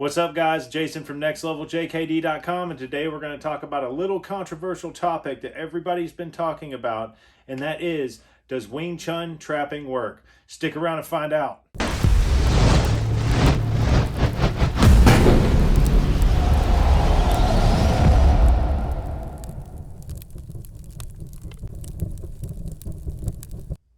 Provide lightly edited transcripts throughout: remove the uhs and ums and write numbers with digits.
What's up, guys? Jason from nextleveljkd.com, and today we're going to talk about a little controversial topic that everybody's been talking about, and that is, does Wing Chun trapping work? Stick around and find out.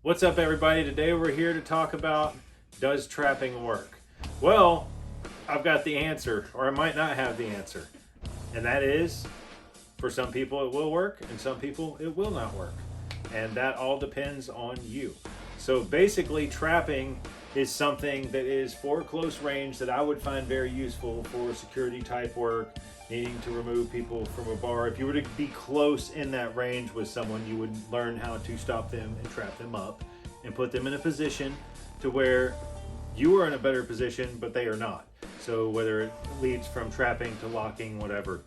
What's up, everybody? Today we're here to talk about, does trapping work? Well, I've got the answer, or I might not have the answer. And that is, for some people it will work, and some people it will not work. And that all depends on you. So basically, trapping is something that is for close range that I would find very useful for security type work, needing to remove people from a bar. If you were to be close in that range with someone, you would learn how to stop them and trap them up and put them in a position to where you are in a better position, but they are not. So whether it leads from trapping to locking, whatever.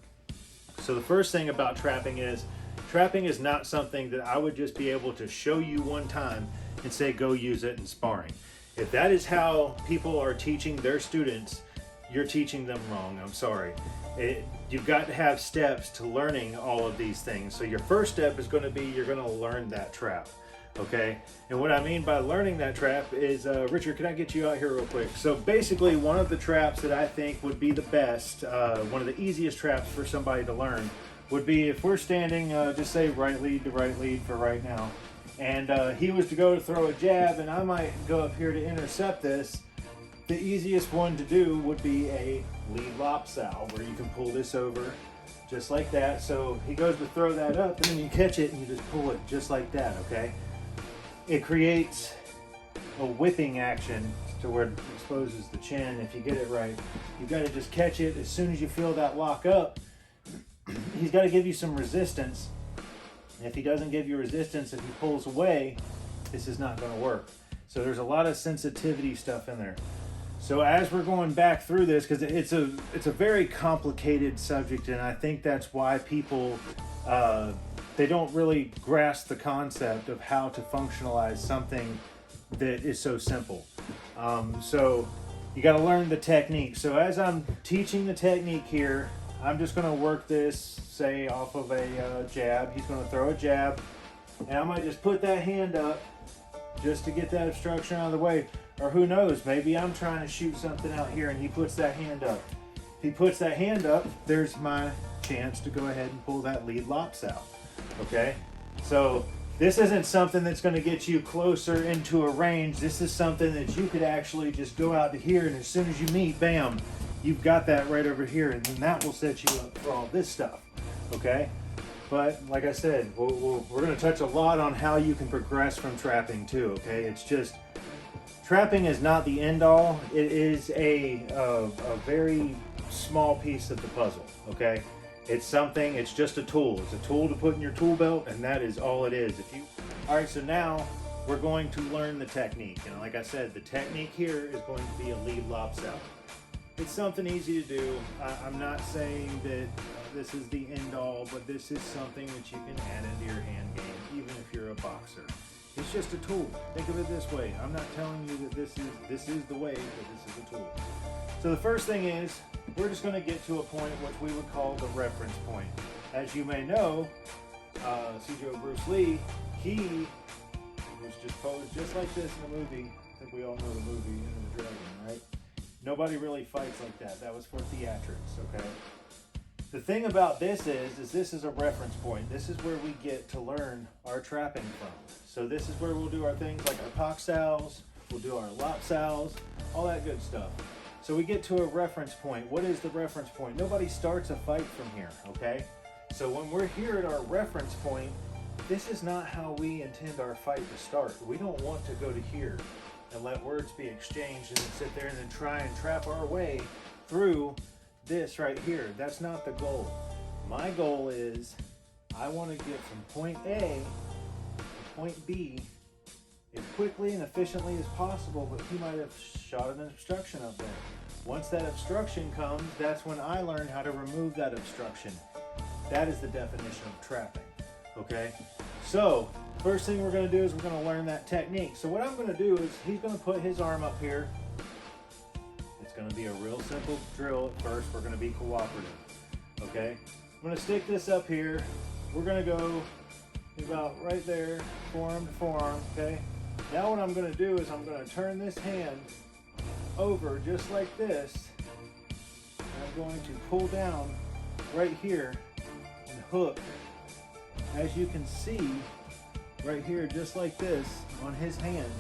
So the first thing about trapping is not something that I would just be able to show you one time and say, go use it in sparring. If that is how people are teaching their students, you're teaching them wrong. I'm sorry. You've got to have steps to learning all of these things. So your first step is going to be, you're going to learn that trap. Okay, and what I mean by learning that trap is, Richard, can I get you out here real quick? So basically, one of the traps that I think would be the best, one of the easiest traps for somebody to learn would be if we're standing, just say right lead to right lead for right now, and he was to go to throw a jab, and I might go up here to intercept this. The easiest one to do would be a lead lop sal, where you can pull this over just like that. So he goes to throw that up, and then you catch it, and you just pull it just like that, okay? It creates a whipping action to where it exposes the chin. If you get it right, you've got to just catch it as soon as you feel that lock up. He's got to give you some resistance. If he doesn't give you resistance, if he pulls away, this is not going to work. So there's a lot of sensitivity stuff in there. So as we're going back through this, because it's a very complicated subject, and I think that's why people they don't really grasp the concept of how to functionalize something that is so simple. So you got to learn the technique. So as I'm teaching the technique here, I'm just going to work this, say, off of a jab. He's going to throw a jab, and I might just put that hand up just to get that obstruction out of the way. Or who knows, maybe I'm trying to shoot something out here and he puts that hand up. If he puts that hand up, there's my chance to go ahead and pull that lead lops out. Okay, so this isn't something that's going to get you closer into a range. This is something that you could actually just go out to here, and as soon as you meet, bam, you've got that right over here, and then that will set you up for all this stuff. Okay, but like I said, we're going to touch a lot on how you can progress from trapping too. Okay, it's just, trapping is not the end all. It is a very small piece of the puzzle. Okay. It's something, it's just a tool. It's a tool to put in your tool belt, and that is all it is. All right, so now we're going to learn the technique. And like I said, the technique here is going to be a lead lop sal. It's something easy to do. I'm not saying that this is the end all, but this is something that you can add into your hand game, even if you're a boxer. It's just a tool. Think of it this way. I'm not telling you that this is the way, but this is a tool. So the first thing is, we're just going to get to a point which we would call the reference point. As you may know, Sijo Bruce Lee, he was just posed just like this in the movie. I think we all know the movie, Enter the Dragon, right? Nobody really fights like that. That was for theatrics, okay? The thing about this is this is a reference point. This is where we get to learn our trapping from. So this is where we'll do our things like our pock sals, we'll do our lop sals, all that good stuff. So we get to a reference point. What is the reference point? Nobody starts a fight from here, okay? So when we're here at our reference point, this is not how we intend our fight to start. We don't want to go to here and let words be exchanged and then sit there and then try and trap our way through this right here. That's not the goal. My goal is, I want to get from point A to point B as quickly and efficiently as possible, but he might have shot an obstruction up there. Once that obstruction comes, that's when I learn how to remove that obstruction. That is the definition of trapping, okay? So, first thing we're going to do is we're going to learn that technique. So what I'm going to do is, he's going to put his arm up here. It's going to be a real simple drill at first. We're going to be cooperative, okay? I'm going to stick this up here. We're going to go about right there, forearm to forearm, okay? Now what I'm going to do is I'm going to turn this hand over just like this. And I'm going to pull down right here and hook. As you can see, right here, just like this, on his hand.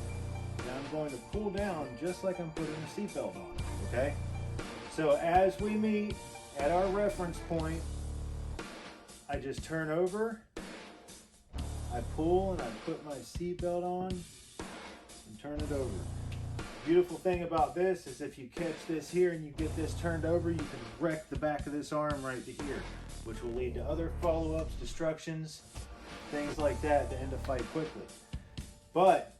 And I'm going to pull down just like I'm putting a seatbelt on, okay? So as we meet at our reference point, I just turn over, I pull and I put my seatbelt on and turn it over. Beautiful thing about this is if you catch this here and you get this turned over, you can wreck the back of this arm right to here, which will lead to other follow-ups, destructions, things like that to end a fight quickly. But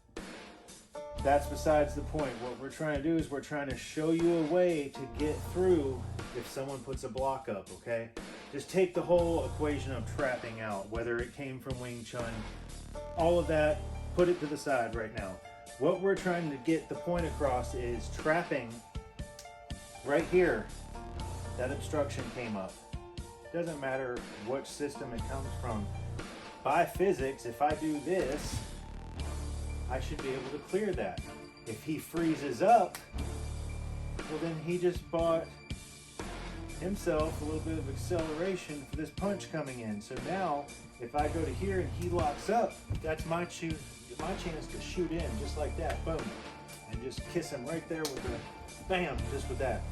that's besides the point. What we're trying to do is we're trying to show you a way to get through if someone puts a block up, okay? Just take the whole equation of trapping out, whether it came from Wing Chun, all of that, put it to the side right now. What we're trying to get the point across is trapping right here. That obstruction came up. Doesn't matter which system it comes from. By physics, if I do this, I should be able to clear that. If he freezes up, well then he just bought himself a little bit of acceleration for this punch coming in. So now, if I go to here and he locks up, that's my chance to shoot in just like that, boom. And just kiss him right there with the, bam, just with that,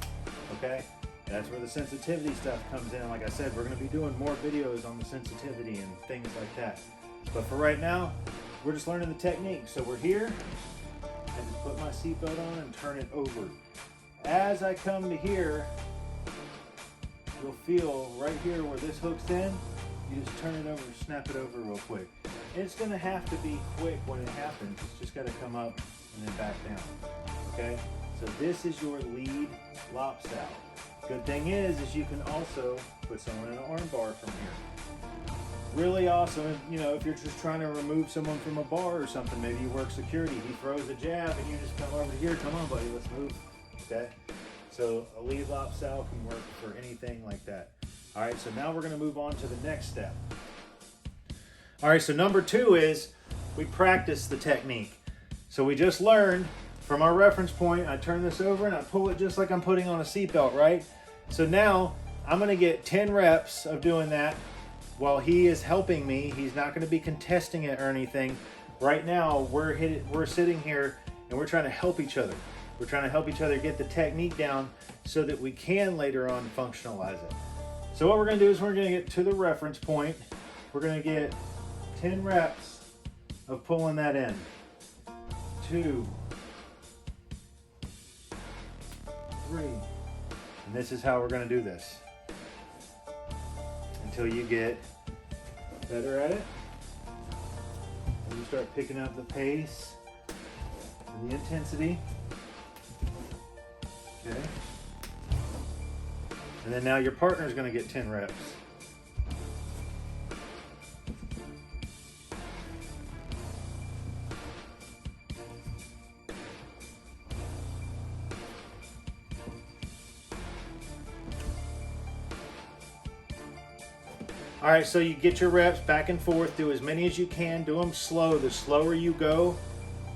okay? That's where the sensitivity stuff comes in. Like I said, we're gonna be doing more videos on the sensitivity and things like that. But for right now, we're just learning the technique. So we're here, I just put my seatbelt on and turn it over. As I come to here, you'll feel right here where this hooks in, you just turn it over, snap it over real quick. And it's gonna have to be quick when it happens. It's just gotta come up and then back down, okay? So this is your lead lop sal. Good thing is you can also put someone in an arm bar from here. Really awesome, you know, if you're just trying to remove someone from a bar or something, maybe you work security, he throws a jab and you just come over here, come on buddy, let's move, okay? So a lead lop sal can work for anything like that. All right, so now we're gonna move on to the next step. All right, so number 2 is we practice the technique. So we just learned from our reference point, I turn this over and I pull it just like I'm putting on a seatbelt, right? So now I'm gonna get 10 reps of doing that while he is helping me. He's not gonna be contesting it or anything. Right now, we're sitting here and we're trying to help each other. We're trying to help each other get the technique down so that we can later on functionalize it. So what we're gonna do is we're gonna get to the reference point. We're gonna get 10 reps of pulling that in. 2, 3. And this is how we're gonna do this until you get better at it. And you start picking up the pace and the intensity. Okay. And then now your partner's gonna get 10 reps. All right, so you get your reps back and forth, do as many as you can, do them slow. The slower you go,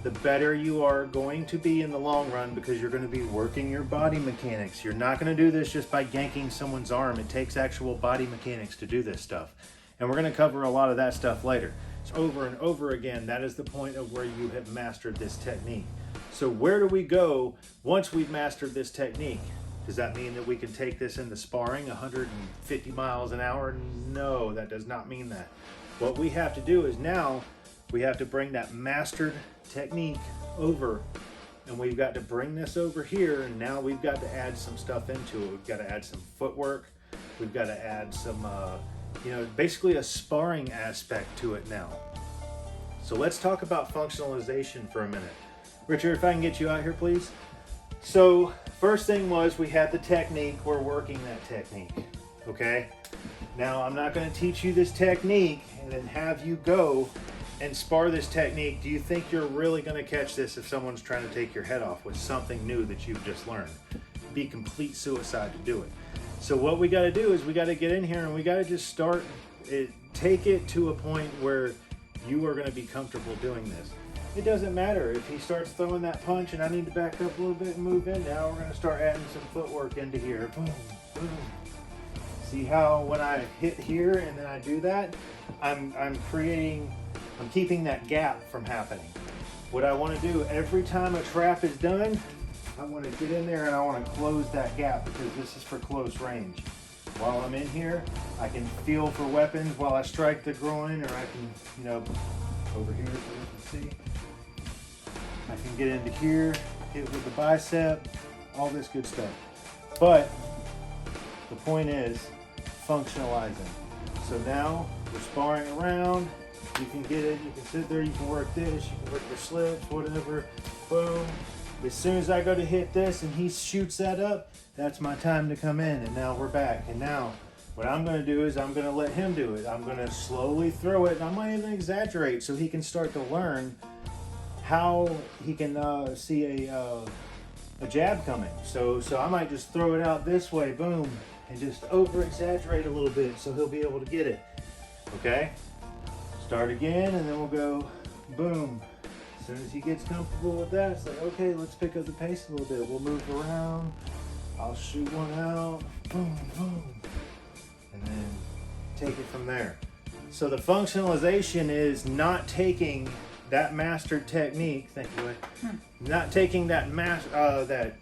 the better you are going to be in the long run because you're gonna be working your body mechanics. You're not gonna do this just by yanking someone's arm. It takes actual body mechanics to do this stuff. And we're gonna cover a lot of that stuff later. So over and over again, that is the point of where you have mastered this technique. So where do we go once we've mastered this technique? Does that mean that we can take this into sparring 150 miles an hour? No, that does not mean that. What we have to do is now we have to bring that mastered technique over, and we've got to bring this over here, and now we've got to add some stuff into it. We've got to add some footwork. We've got to add some, basically a sparring aspect to it now. So let's talk about functionalization for a minute. Richard, if I can get you out here, please. So first thing was we had the technique, we're working that technique, okay? Now I'm not gonna teach you this technique and then have you go and spar this technique. Do you think you're really gonna catch this if someone's trying to take your head off with something new that you've just learned? be complete suicide to do it. So what we got to do is we got to get in here and we got to just start it, take it to a point where you are going to be comfortable doing this. It doesn't matter if he starts throwing that punch and I need to back up a little bit and move in. Now we're going to start adding some footwork into here. Boom, boom. See how when I hit here and then I do that, I'm keeping that gap from happening. What I want to do every time a trap is done, I want to get in there and I want to close that gap because this is for close range. While I'm in here, I can feel for weapons while I strike the groin, or I can, you know, over here so you can see. I can get into here, hit with the bicep, all this good stuff. But the point is functionalizing. So now we're sparring around. You can get it, you can sit there, you can work this, you can work your slips, whatever. Boom. As soon as I go to hit this and he shoots that up, that's my time to come in, and now we're back. And now what I'm going to do is I'm going to let him do it. I'm going to slowly throw it, and I might even exaggerate so he can start to learn how he can see a jab coming. So I might just throw it out this way, boom, and just over exaggerate a little bit so he'll be able to get it. Okay? Start again, and then we'll go boom. As soon as he gets comfortable with that, it's like, okay, let's pick up the pace a little bit. We'll move around. I'll shoot one out, boom, boom, and then take it from there. So the functionalization is not taking that mastered technique, thank you, not taking that that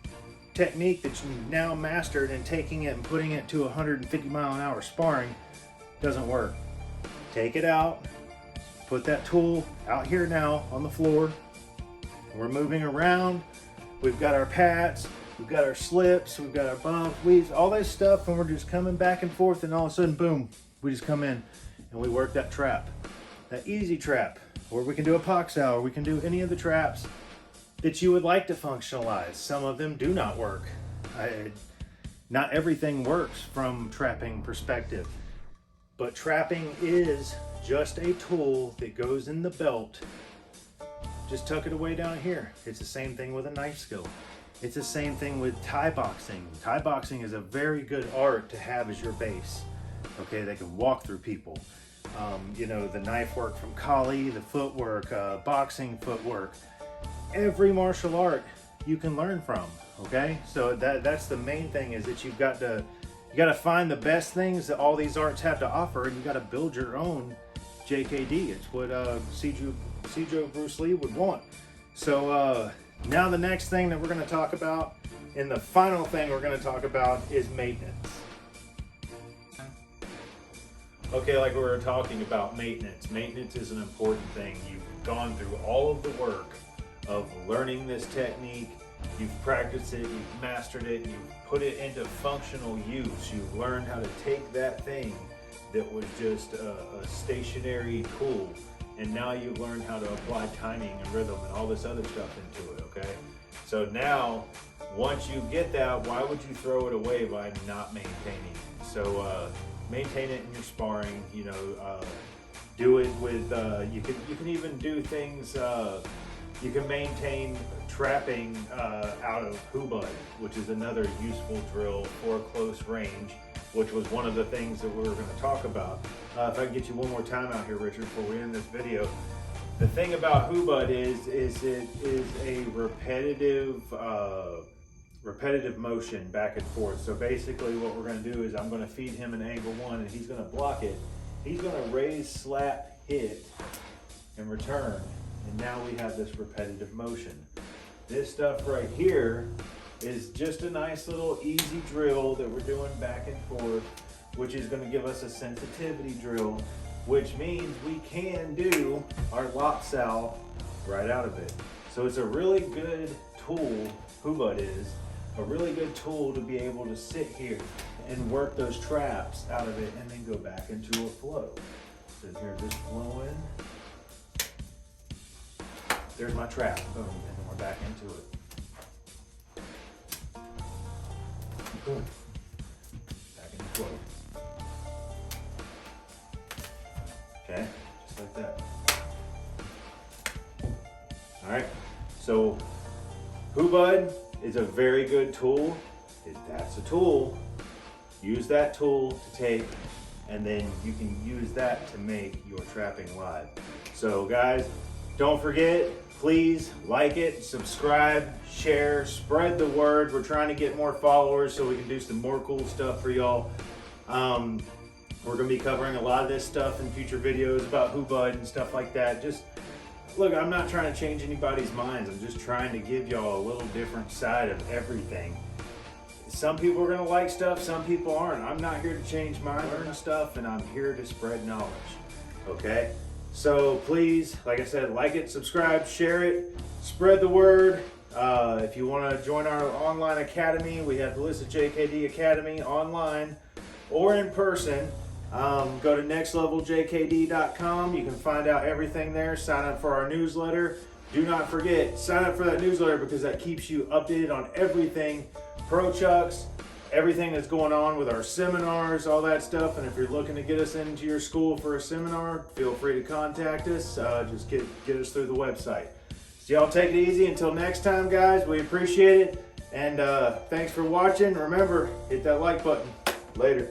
technique that you now mastered and taking it and putting it to 150 mile an hour sparring. Doesn't work. Take it out, put that tool out here now on the floor. We're moving around. We've got our pats, we've got our slips, we've got our bumps, weaves, all this stuff, and we're just coming back and forth, and all of a sudden, boom, we just come in and we work that trap, that easy trap, or we can do a poxal, or we can do any of the traps that you would like to functionalize. Some of them do not work. Not everything works from trapping perspective, but trapping is just a tool that goes in the belt. Just tuck it away down here. It's the same thing with a knife skill. It's the same thing with Thai boxing. Thai boxing is a very good art to have as your base. Okay, they can walk through people. You know, the knife work from Kali, the footwork, boxing footwork. Every martial art you can learn from. Okay, so that's the main thing, is that you got to find the best things that all these arts have to offer, and you got to build your own JKD. It's what Sijo Bruce Lee would want. So now the next thing that we're going to talk about, and the final thing we're going to talk about, is maintenance. Okay, like we were talking about maintenance. Maintenance is an important thing. You've gone through all of the work of learning this technique. You've practiced it, you've mastered it, you've put it into functional use. You've learned how to take that thing that was just a stationary tool, and now you've learned how to apply timing and rhythm and all this other stuff into it, okay? So now, once you get that, why would you throw it away by not maintaining it? So maintain it in your sparring, you know, do it with, you can even do things, you can maintain trapping out of hubud, which is another useful drill for close range, which was one of the things that we were going to talk about. If I can get you one more time out here, Richard, before we end this video. The thing about hubud is it is a repetitive motion back and forth. So basically what we're going to do is I'm going to feed him an angle one, and he's going to block it. He's going to raise, slap, hit, and return. And now we have this repetitive motion. This stuff right here is just a nice little easy drill that we're doing back and forth, which is going to give us a sensitivity drill, which means we can do our lopsal right out of it. So it's a really good tool, hubud is a really good tool to be able to sit here and work those traps out of it and then go back into a flow. So here's this flowing. There's my trap, boom, and then we're back into it. Boom, back into flow. Okay, just like that. All right, so hubud is a very good tool. It That's a tool. Use that tool to take, and then you can use that to make your trapping live. So guys, don't forget, please like it, subscribe, share, spread the word. We're trying to get more followers so we can do some more cool stuff for y'all. We're gonna be covering a lot of this stuff in future videos about Hubud and stuff like that. Just look, I'm not trying to change anybody's minds. I'm just trying to give y'all a little different side of everything. Some people are gonna like stuff, some people aren't. I'm not here to change mine, learn stuff, and I'm here to spread knowledge, okay? So please, like I said, like it, subscribe, share it, spread the word. If you wanna join our online academy, we have the List JKD Academy online or in person. Go to nextleveljkd.com. You can find out everything there. Sign up for our newsletter. Do not forget, sign up for that newsletter because that keeps you updated on everything Pro Chucks, everything that's going on with our seminars, all that stuff. And if you're looking to get us into your school for a seminar, feel free to contact us. Just get us through the website. So y'all take it easy. Until next time, guys, we appreciate it. And thanks for watching. Remember, hit that like button. Later.